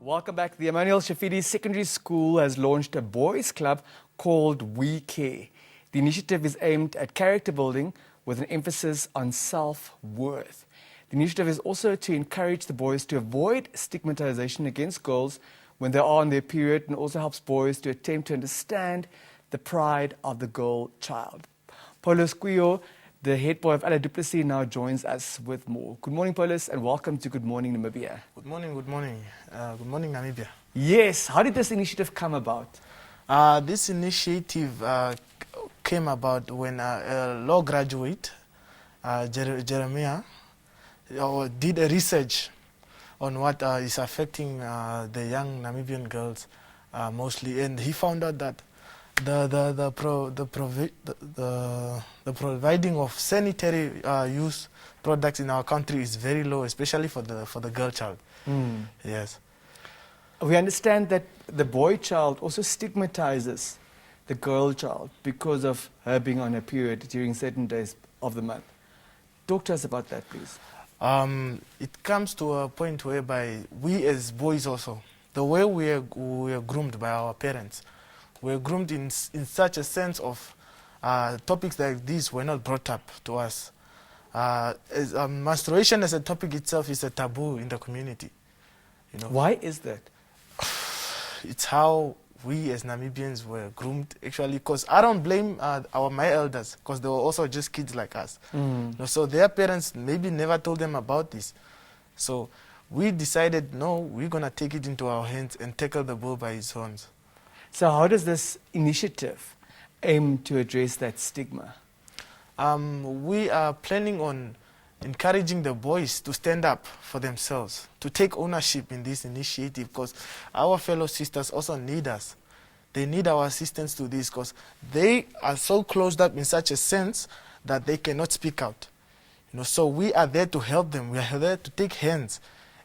Welcome back. The Emmanuel Shafidi Secondary School has launched a boys' club called We Care. The initiative is aimed at character building with an emphasis on self-worth. The initiative is also to encourage the boys to avoid stigmatization against girls when they are on their period, and also helps boys to attempt to understand the pride of the girl child. Paulus Kuyo, the head boy of Ala Duplessis, now joins us with more. Good morning, Paulus, and welcome to Good Morning Namibia. Good morning, good morning. Good morning, Namibia. Yes, how did this initiative come about? This initiative came about when a law graduate, Jeremiah, did a research on what is affecting the young Namibian girls mostly, and he found out that the providing of sanitary use products in our country is very low, especially for the girl child. Yes. We understand that the boy child also stigmatizes the girl child because of her being on her period during certain days of the month. Talk to us about that, please. It comes to a point whereby we as boys also, the way we are groomed by our parents, we're groomed in such a sense of topics like these were not brought up to us. Menstruation as a topic itself is a taboo in the community. You know? Why is that? It's how we as Namibians were groomed, actually, because I don't blame my elders, because they were also just kids like us. So their parents maybe never told them about this. So we decided, no, we're going to take it into our hands and tackle the bull by its horns. So how does this initiative aim to address that stigma? We are planning on encouraging the boys to stand up for themselves, to take ownership in this initiative, because our fellow sisters also need us. They need our assistance to this, because they are so closed up in such a sense that they cannot speak out. You know, so we are there to help them. We are there to take hands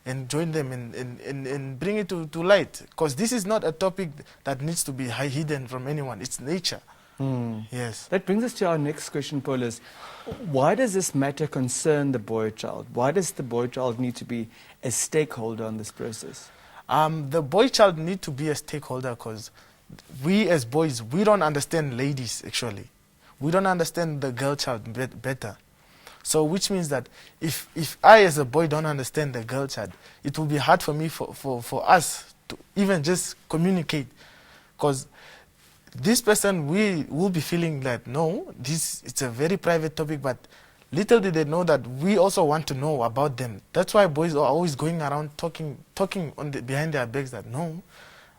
and join them and bring it to light, because this is not a topic that needs to be hidden from anyone. It's nature. Yes. That brings us to our next question, Paulus. Why does this matter concern the boy child? Why does the boy child need to be a stakeholder in this process? The boy child need to be a stakeholder because we as boys, we don't understand ladies, actually. We don't understand the girl child better. So which means that if I as a boy don't understand the girl child, it will be hard for me, for us to even just communicate, because this person, we will be feeling that, no, it's a very private topic, but little did they know that we also want to know about them. That's why boys are always going around talking behind their backs that, no,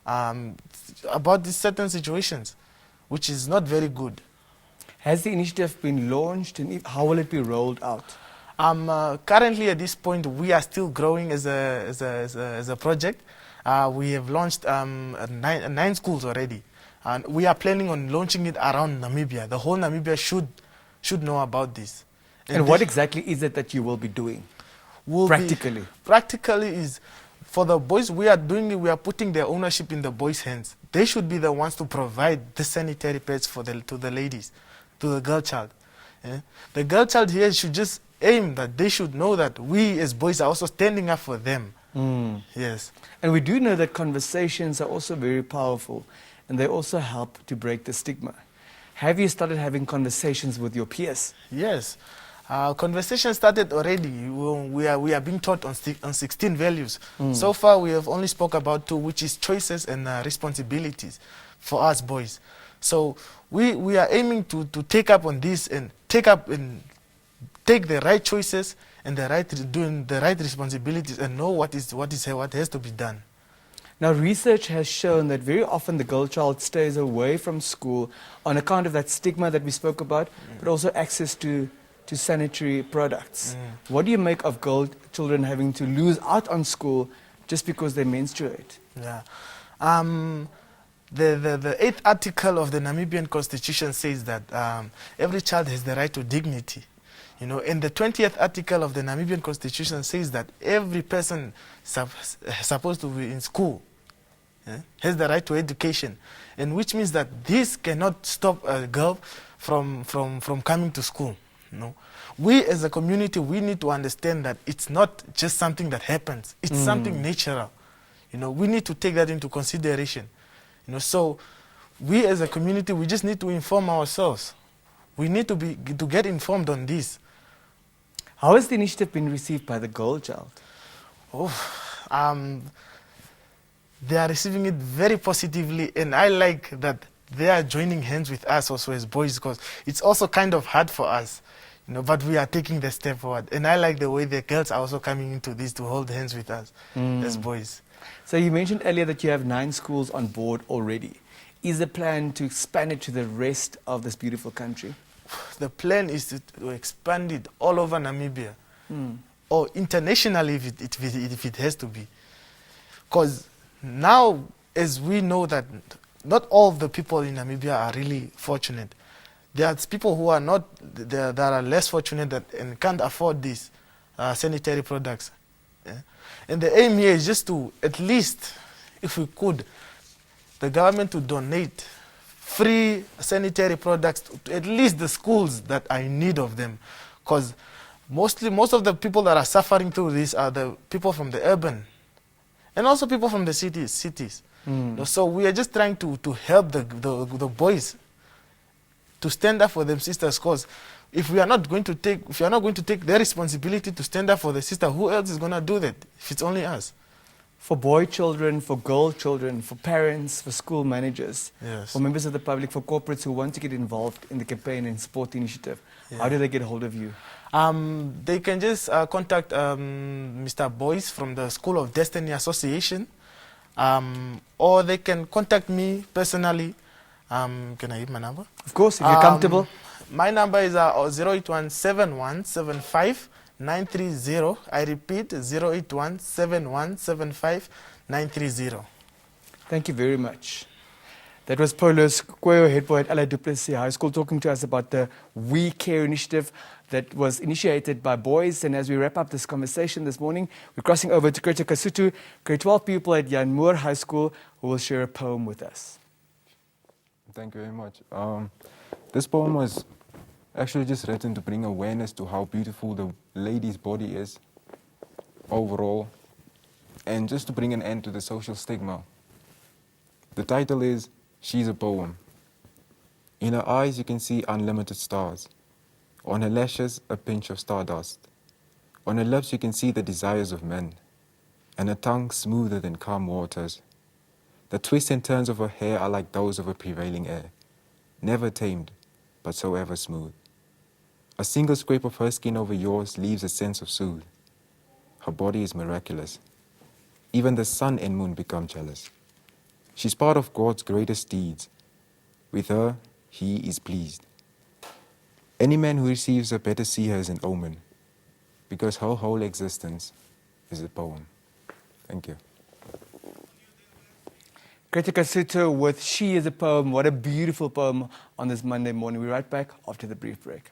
about these certain situations, which is not very good. Has the initiative been launched, and how will it be rolled out? Currently at this point, we are still growing as a project. We have launched 9 schools already. And we are planning on launching it around Namibia. The whole Namibia should know about this. And what exactly is it that you will be doing? Practically? Practically is, for the boys, we are putting their ownership in the boys' hands. They should be the ones to provide the sanitary pads to the ladies, to the girl child. Yeah? The girl child here should just aim that they should know that we as boys are also standing up for them. Yes. And we do know that conversations are also very powerful, and they also help to break the stigma. Have you started having conversations with your peers? Yes. Conversation started already. We are being taught on 16 values. So far, we have only spoke about 2, which is choices and responsibilities for us boys. So we are aiming to take up on this and take the right choices and doing the right responsibilities and know what has to be done. Now, research has shown that very often the girl child stays away from school on account of that stigma that we spoke about, but also access to sanitary products. What do you make of girl children having to lose out on school just because they menstruate? Yeah. The 8th article of the Namibian Constitution says that every child has the right to dignity. You know, and the 20th article of the Namibian Constitution says that every person supposed to be in school has the right to education, and which means that this cannot stop a girl from coming to school. You know, we as a community, we need to understand that it's not just something that happens; it's something natural. You know, we need to take that into consideration. You know, so we as a community, we just need to inform ourselves. We need to get informed on this. How has the initiative been received by the girl child? Oh, they are receiving it very positively, and I like that they are joining hands with us also as boys, because it's also kind of hard for us, you know, but we are taking the step forward. And I like the way the girls are also coming into this to hold hands with us as boys. So you mentioned earlier that you have 9 schools on board already. Is the plan to expand it to the rest of this beautiful country? The plan is to expand it all over Namibia, or internationally if it has to be. Because now, as we know that not all of the people in Namibia are really fortunate. There are people who are not, that are less fortunate and can't afford these sanitary products. Yeah? And the aim here is just to, at least, if we could, the government to donate free sanitary products to at least the schools that are in need of them. Because most of the people that are suffering through this are the people from the urban and also people from the cities. So we are just trying to help the boys to stand up for them sisters, because if you are not going to take their responsibility to stand up for the sister, who else is going to do that if it's only us? For boy children, for girl children, for parents, for school managers, Yes. for members of the public, for corporates who want to get involved in the campaign and support the initiative, how do they get hold of you? They can just contact Mr. Boyce from the School of Destiny Association, or they can contact me personally. Can I give my number? Of course, if you're comfortable. My number is 081-7175-930. I repeat, 081-7175-930. Thank you very much. That was Paulus Kweyo, head boy at Ala Du Plessis High School, talking to us about the We Care initiative that was initiated by boys. And as we wrap up this conversation this morning, we're crossing over to Greta Kasutu, grade 12 pupil at Jan Moore High School, who will share a poem with us. Thank you very much. This poem was actually just written to bring awareness to how beautiful the lady's body is overall, and just to bring an end to the social stigma. The title is She's a Poem. In her eyes you can see unlimited stars. On her lashes a pinch of stardust. On her lips you can see the desires of men, and her tongue smoother than calm waters. The twists and turns of her hair are like those of a prevailing air, never tamed, but so ever smooth. A single scrape of her skin over yours leaves a sense of soothe. Her body is miraculous. Even the sun and moon become jealous. She's part of God's greatest deeds. With her, He is pleased. Any man who receives her better see her as an omen, because her whole existence is a poem. Thank you. Greta Kasutu with She is a Poem. What a beautiful poem on this Monday morning. We're right back after the brief break.